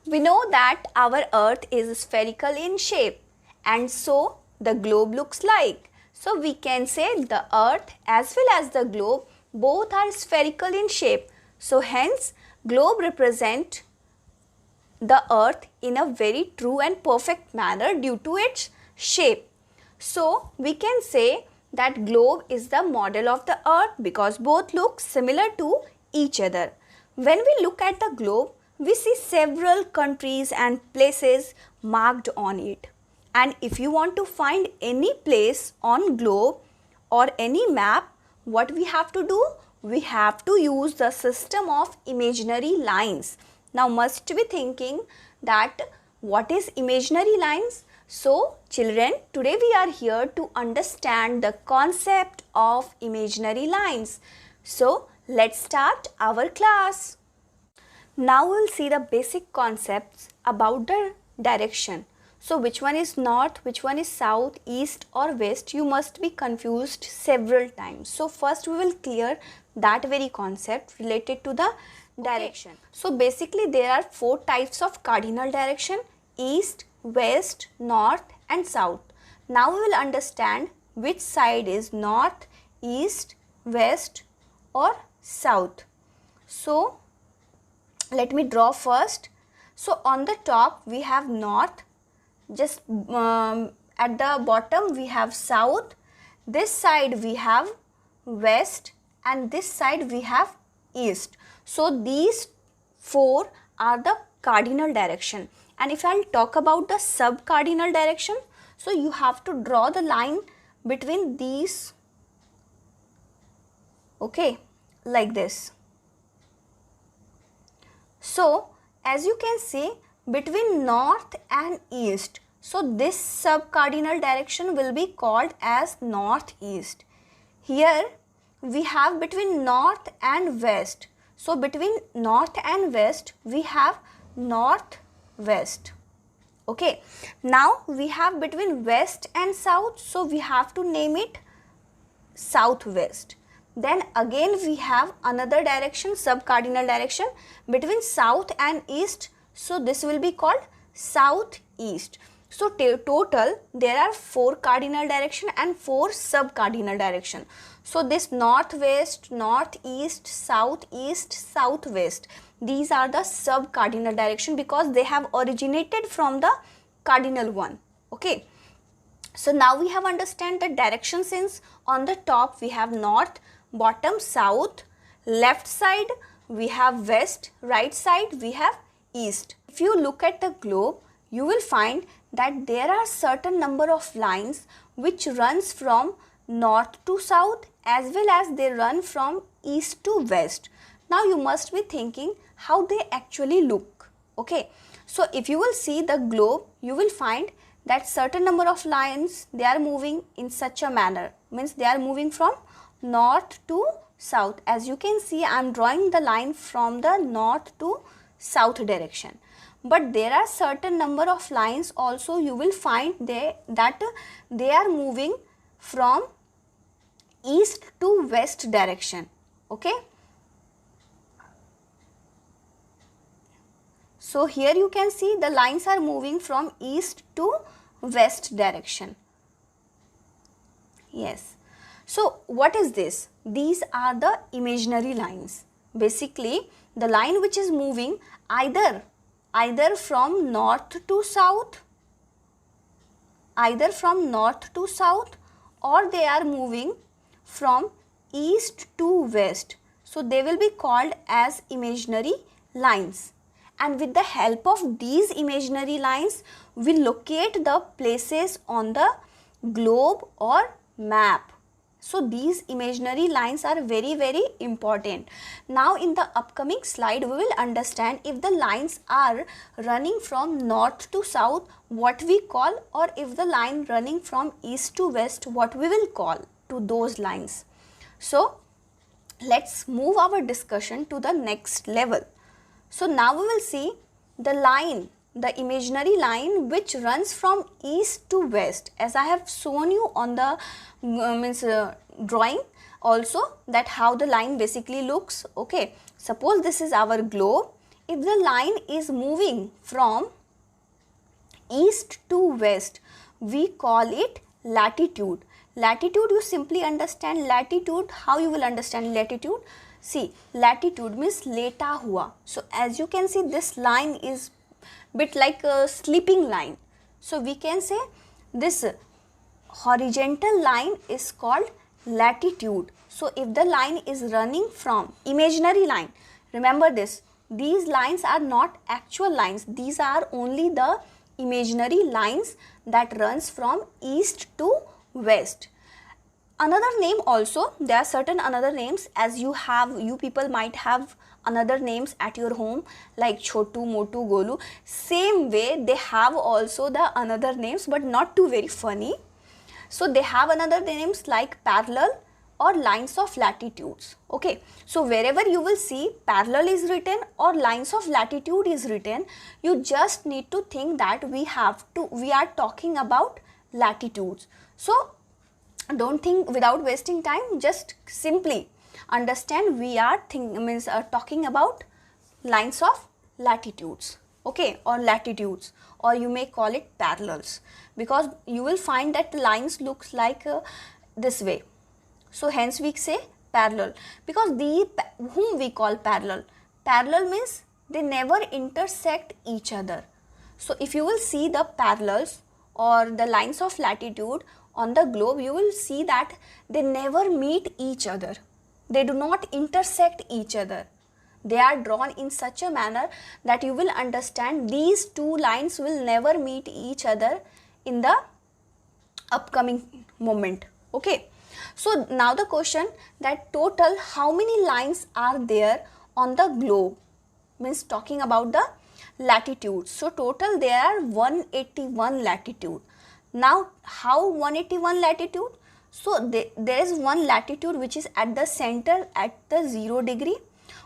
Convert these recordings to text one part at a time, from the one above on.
We know that our earth is spherical in shape and so the globe looks like. So we can say the earth as well as the globe both are spherical in shape. So hence globe represent the earth in a very true and perfect manner due to its shape. So we can say that globe is the model of the earth because both look similar to each other. When we look at the globe, we see several countries and places marked on it. And if you want to find any place on globe or any map, what we have to do? We have to use the system of imaginary lines. Now must be thinking that what is imaginary lines? So children, today we are here to understand the concept of imaginary lines. So let's start our class. Now we will see the basic concepts about the direction. So which one is north, which one is south, east or west? You must be confused several times. So first we will clear that very concept related to the direction. So basically there are 4 types of cardinal direction: east, west, north and south. Now we will understand which side is north, east, west or south. So let me draw first. So on the top we have north, just at the bottom we have south, this side we have west and this side we have east. So these 4 are the cardinal direction. And if I'll talk about the sub-cardinal direction, so you have to draw the line between these, okay, like this. So as you can see, between north and east, so this sub-cardinal direction will be called as northeast. Here we have between north and west. So between north and west we have northwest. Okay. Now we have between west and south, so we have to name it southwest. Then again we have another direction, sub-cardinal direction between south and east, so this will be called southeast. So total there are 4 cardinal direction and 4 sub-cardinal direction. So this northwest, northeast, southeast, southwest, these are the sub-cardinal direction because they have originated from the cardinal one. Okay. So now we have understand the direction since on the top we have north, bottom south, left side we have west, right side we have east. If you look at the globe, you will find that there are certain number of lines which runs from north to south as well as they run from east to west. Now you must be thinking how they actually look. Okay. So if you will see the globe, you will find that certain number of lines, they are moving in such a manner, means they are moving from north to south. As you can see, I am drawing the line from the north to south direction. But there are certain number of lines also you will find that they are moving from east to west direction. Okay. So here you can see the lines are moving from east to west direction. Yes. So what is this? These are the imaginary lines. Basically the line which is moving either from north to south, or they are moving from east to west. So they will be called as imaginary lines. And with the help of these imaginary lines, we locate the places on the globe or map. So these imaginary lines are very, very important. Now in the upcoming slide, we will understand if the lines are running from north to south, what we call, or if the line running from east to west, what we will call to those lines. So let's move our discussion to the next level. So now we will see the line, the imaginary line which runs from east to west, as I have shown you on the drawing also, that how the line basically looks. Okay, suppose this is our globe. if the line is moving from east to west, we call it latitude. Latitude, you simply understand latitude. How you will understand latitude? See, latitude means leta hua. So as you can see, this line is bit like a sleeping line. So we can say this horizontal line is called latitude. So if the line is running from imaginary line, remember this, these lines are not actual lines, these are only the imaginary lines that runs from east to west. Another name also, there are certain another names, as you people might have another names at your home like Chotu, Motu, Golu. Same way they have also the another names, but not too very funny. So they have another names like parallel or lines of latitudes. Okay, so wherever you will see parallel is written or lines of latitude is written, you just need to think that we are talking about latitudes. So don't think without wasting time, just simply understand we are talking about lines of latitudes, okay, or latitudes, or you may call it parallels, because you will find that lines looks like this way. So hence we say parallel, because whom we call parallel. Parallel means they never intersect each other. So if you will see the parallels or the lines of latitude on the globe, you will see that they never meet each other. They do not intersect each other. They are drawn in such a manner that you will understand these two lines will never meet each other in the upcoming moment. Okay. So now the question that total how many lines are there on the globe, means talking about the latitudes. So total there are 181 latitude. Now how 181 latitude? So there is one latitude which is at the center at the 0 degree.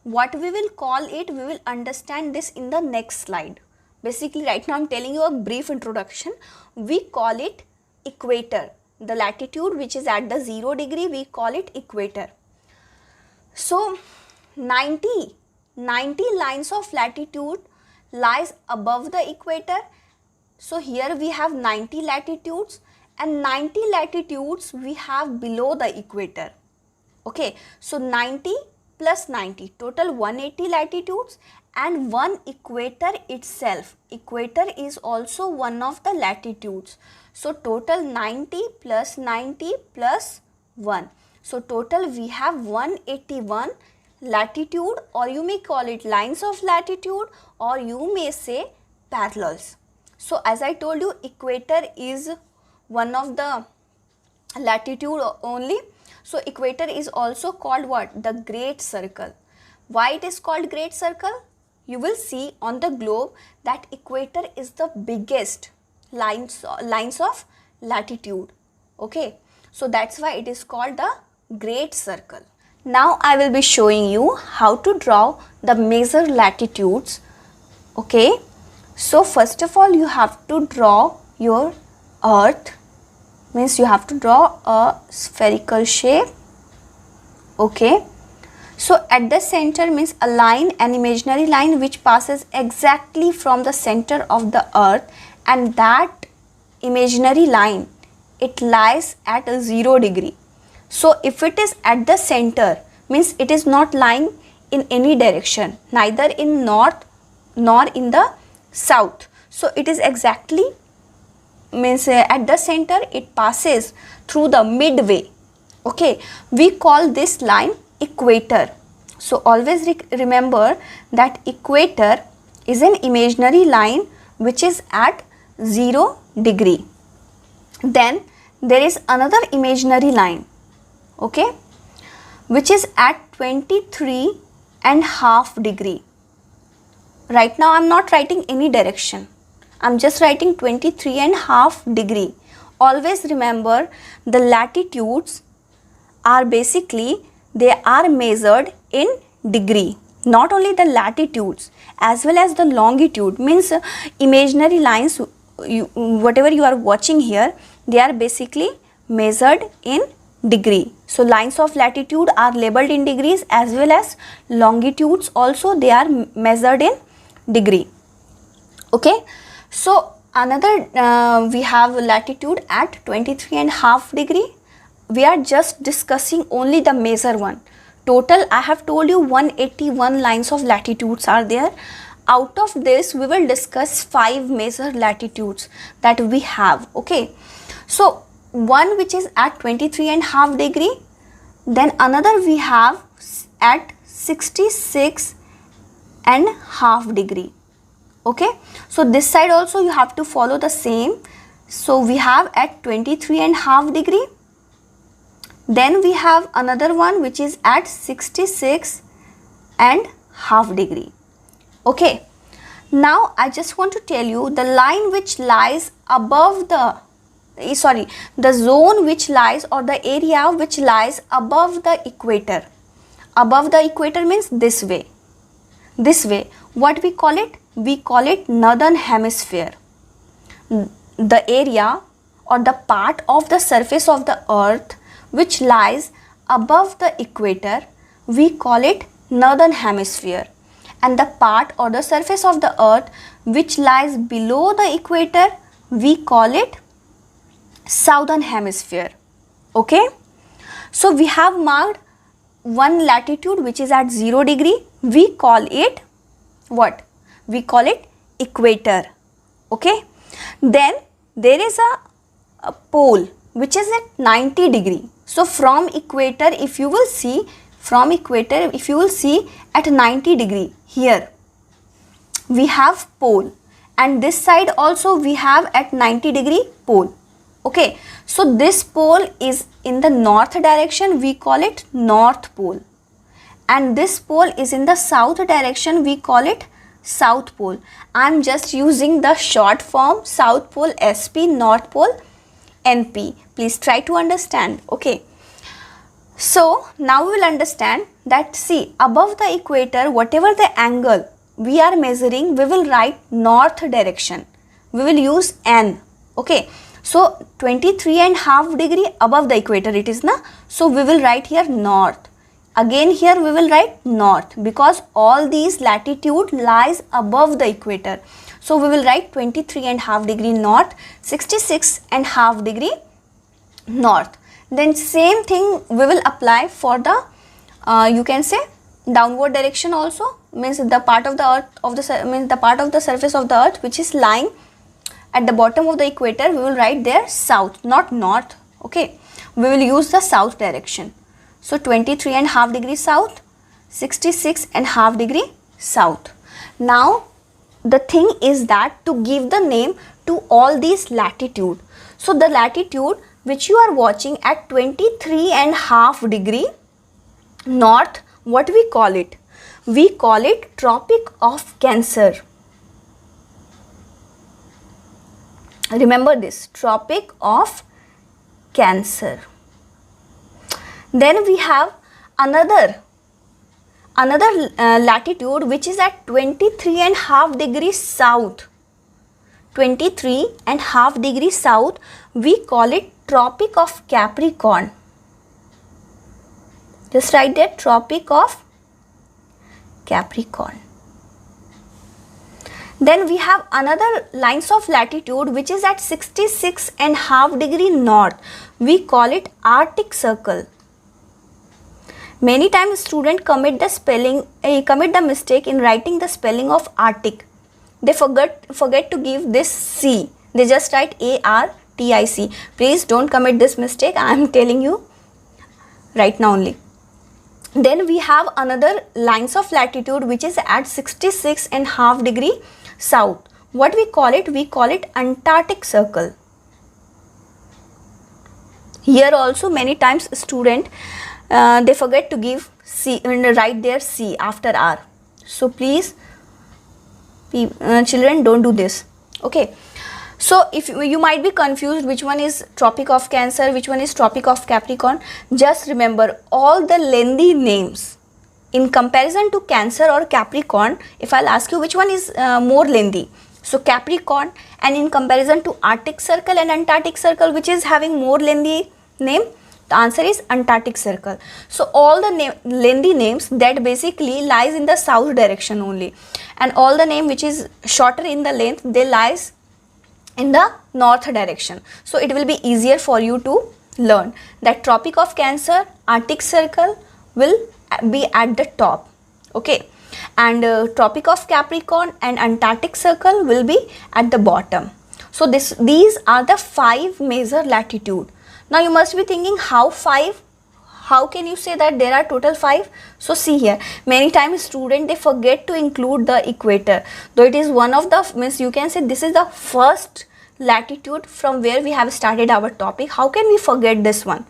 What we will call it, we will understand this in the next slide. Basically right now I am telling you a brief introduction. We call it equator. The latitude which is at the 0 degree, we call it equator. So 90 lines of latitude lies above the equator. So here we have 90 latitudes and 90 latitudes we have below the equator. Okay, so 90 plus 90, total 180 latitudes and one equator itself. Equator is also one of the latitudes. So total 90 plus 90 plus 1. So total we have 181 latitude, or you may call it lines of latitude, or you may say parallels. So as I told you, equator is one of the latitude only. So equator is also called what? The great circle. Why it is called great circle? You will see on the globe that equator is the biggest lines of latitude. Okay, so that's why it is called the great circle. Now I will be showing you how to draw the major latitudes. Okay, so first of all you have to draw your earth, means you have to draw a spherical shape. Okay, so at the center means a line, an imaginary line which passes exactly from the center of the earth, and that imaginary line, it lies at a 0 degree. So if it is at the center, means it is not lying in any direction, neither in north nor in the south. So it is exactly, means at the center, it passes through the midway. Okay, we call this line equator. So always remember that equator is an imaginary line which is at 0 degree. Then there is another imaginary line, okay, which is at 23.5 degree. Right now I am not writing any direction. I am just writing 23.5 degree. Always remember the latitudes are basically, they are measured in degree. Not only the latitudes as well as the longitude, means imaginary lines, whatever you are watching here, they are basically measured in degree. So lines of latitude are labeled in degrees, as well as longitudes also they are measured in degree. Okay, so another we have latitude at 23.5 degree. We are just discussing only the major one. Total I have told you 181 lines of latitudes are there. Out of this we will discuss 5 major latitudes that we have. Okay, so one which is at 23.5 degree, then another we have at 66.5 degree. Okay, so this side also you have to follow the same. So we have at 23.5 degree, then we have another one which is at 66.5 degree. Okay, now I just want to tell you the line which lies above the zone which lies, or the area which lies above the equator. Above the equator means this way. This way, what we call it? We call it northern hemisphere. The area or the part of the surface of the earth which lies above the equator, we call it northern hemisphere. And the part or the surface of the earth which lies below the equator, we call it southern hemisphere. Okay, so we have marked one latitude which is at 0 degree. We call it what? We call it equator. Okay, then there is a pole which is at 90 degree. So from equator, if you will see at 90 degree, here we have pole, and this side also we have at 90 degree pole. Okay, so this pole is in the north direction, we call it north pole, and this pole is in the south direction, we call it south pole. I am just using the short form south pole SP, north pole NP. Please try to understand. Okay, so now we will understand that, see, above the equator, whatever the angle we are measuring, we will write north direction. We will use N. Okay, so 23.5 degree above the equator it is, na? So we will write here north. Again here we will write north, because all these latitude lies above the equator. So we will write 23.5 degree north, 66.5 degree north. Then same thing we will apply for the you can say downward direction also, means the part of the earth the part of the surface of the earth which is lying at the bottom of the equator, we will write there south, not north. Okay, we will use the south direction. So 23.5 degree south, 66.5 degree south. Now the thing is that to give the name to all these latitude. So the latitude which you are watching at 23.5 degree north, what we call it? We call it Tropic of Cancer. Remember this, Tropic of Cancer. Then we have another latitude which is at 23.5 degrees south. 23.5 degrees south, we call it Tropic of Capricorn. Just write there, Tropic of Capricorn. Then we have another lines of latitude which is at 66.5 degree north. We call it Arctic Circle. Many times students commit the mistake in writing the spelling of Arctic. They forget to give this C. They just write ARTIC. Please don't commit this mistake. I am telling you right now only. Then we have another lines of latitude which is at 66.5 degree south. What we call it? We call it Antarctic Circle. Here also many times student they forget to give C and write their C after R. So please children, don't do this. Okay, so if you might be confused which one is Tropic of Cancer, which one is Tropic of Capricorn, just remember all the lengthy names in comparison to Cancer or Capricorn. If I'll ask you which one is more lengthy, so Capricorn, and in comparison to Arctic Circle and Antarctic Circle, which is having more lengthy name? The answer is Antarctic Circle. So all the lengthy names that basically lies in the south direction only, and all the name which is shorter in the length, they lies in the north direction. So it will be easier for you to learn that Tropic of Cancer, Arctic Circle will be at the top, okay, and Tropic of Capricorn and Antarctic Circle will be at the bottom. So these are the 5 major latitude. Now you must be thinking, how 5? How can you say that there are total 5? So see here, many times student they forget to include the equator, though it is one of the, means you can say this is the first latitude from where we have started our topic. How can we forget this one?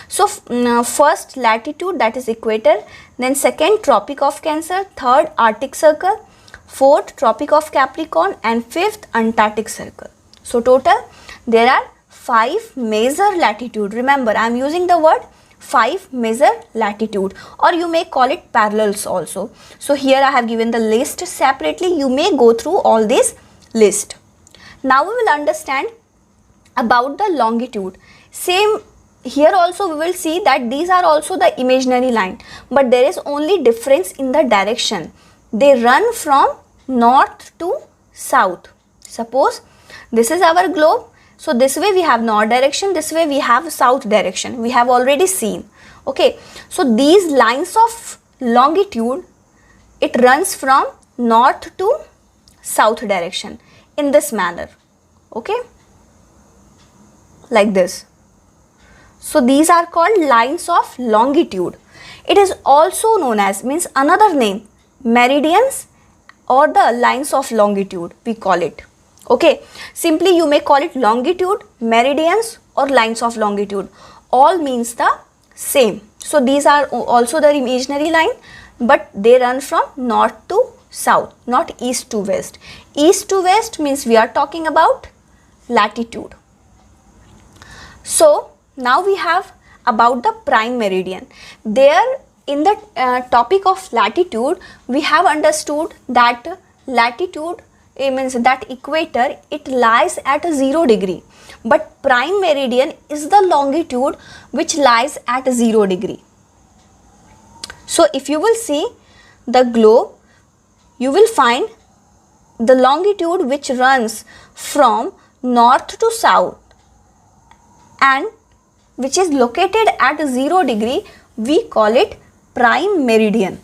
So first latitude, that is equator, then second Tropic of Cancer, third Arctic Circle, fourth Tropic of Capricorn, and fifth Antarctic Circle. So total there are 5 major latitude. Remember, I am using the word 5 major latitude, or you may call it parallels also. So here I have given the list separately. You may go through all this list. Now we will understand about the longitude. Same here also we will see that these are also the imaginary line, but there is only difference in the direction. They run from north to south. Suppose this is our globe. So this way we have north direction, this way we have south direction. We have already seen. Okay. So these lines of longitude, it runs from north to south direction in this manner. Okay. Like this. So these are called lines of longitude. It is also known as, means another name, meridians or the lines of longitude we call it. Okay, simply you may call it longitude, meridians or lines of longitude. All means the same. So these are also the imaginary line, but they run from north to south, not east to west. East to west means we are talking about latitude. So now we have about the prime meridian. There in the topic of latitude, we have understood that latitude, it means that equator, it lies at 0 degree, but prime meridian is the longitude which lies at 0 degree. So if you will see the globe, you will find the longitude which runs from north to south and which is located at 0 degree, we call it prime meridian.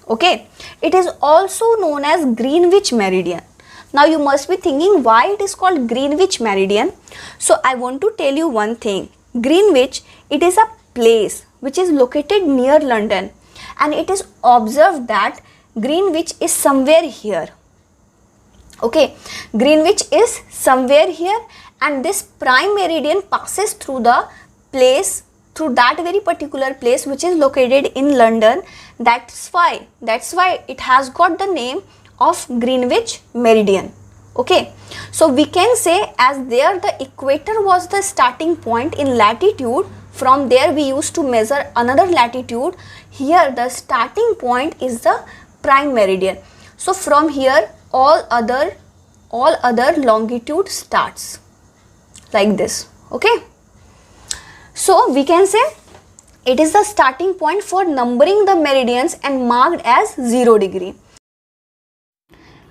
Okay, it is also known as Greenwich meridian. Now you must be thinking why it is called Greenwich meridian. So I want to tell you one thing. Greenwich, it is a place which is located near London, and it is observed that Greenwich is somewhere here. Okay, Greenwich is somewhere here, and this prime meridian passes through the place, through that very particular place which is located in London. That's why it has got the name of Greenwich meridian. Okay, so we can say as there the equator was the starting point in latitude, from there we used to measure another latitude. Here the starting point is the prime meridian. So from here all other longitude starts like this. Okay, so we can say it is the starting point for numbering the meridians and marked as 0 degree.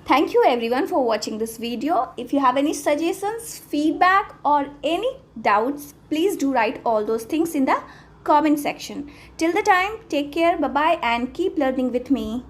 Thank you everyone for watching this video. If you have any suggestions, feedback or any doubts, please do write all those things in the comment section. Till the time, take care, bye bye, and keep learning with me.